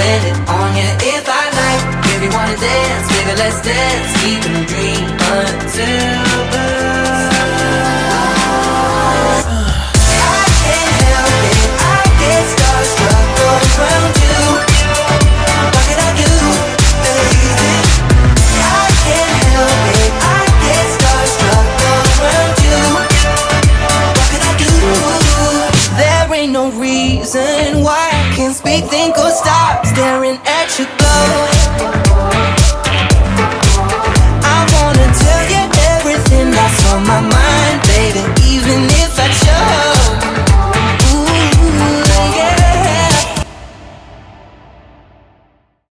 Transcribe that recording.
spend it on you if I like. If you wanna dance, baby, let's dance. We can dream until I can't help it, I get starstruck around you. What can I do, baby? I can't help it, I get starstruck around you. What can I do? There ain't no reason why I can't speak, think or stop staring at your glow.